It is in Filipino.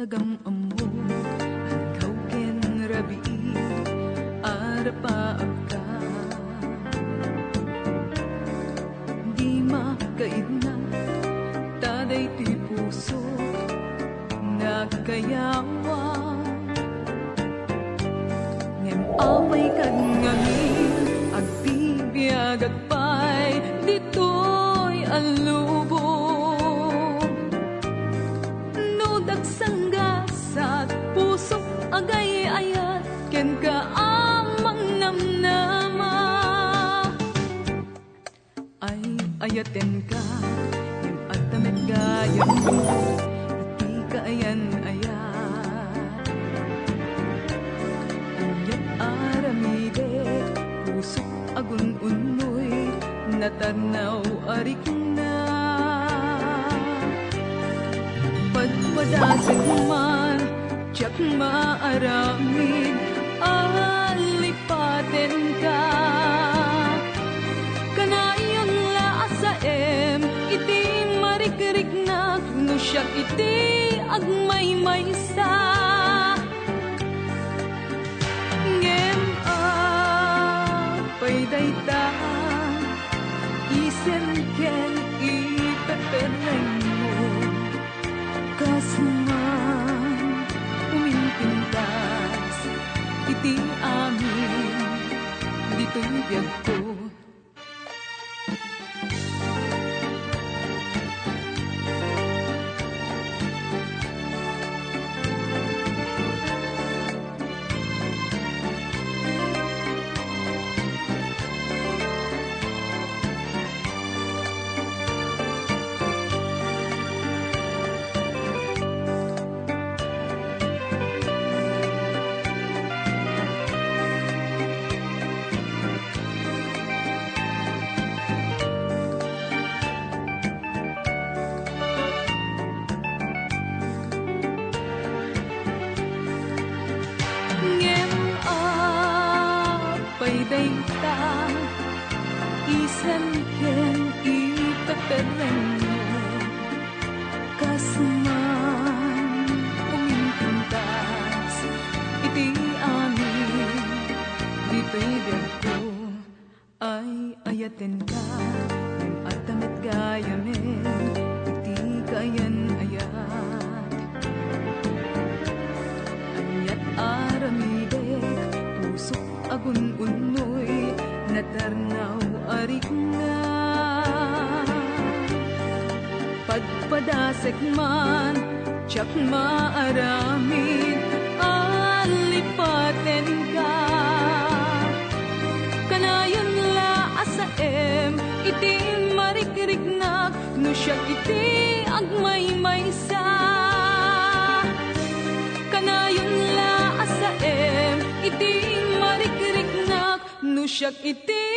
Agam amo agaw ken rabi arpa agka di makaidna taday ti puso nagkayawa ngem away kad ngamin agtibiyag agpay ditoy alubong no dagsanggasat pusok agay ayat ken kaamang namnama ay ayaten ka ngem adtamet gayam iti kaayan ayat anyat aramide pusok agun unnoy natarnaw arik na padpadasag man tiyak maaramid alipaten ka kanayon laasaem iti marikrik na no siya iti agmaymaysa ngem apay dayta isen ken ipepeneng mo kasman umintintas iti amin dito'y biyag ko dayta isen ken ipepeneng mo kasman umintintas iti amin dito'y biyag ko ay ayaten ka ngem adtamet gayamen iti kayan ayat anyat aramidek pusok agun unnoy natarnaw arik na padpadasek man tiyak maaramid alipaten ka kanayon laasaem iti marikiriknak no siya iti agmaymaysa kanayon laasaem iti marikiriknak no siya iti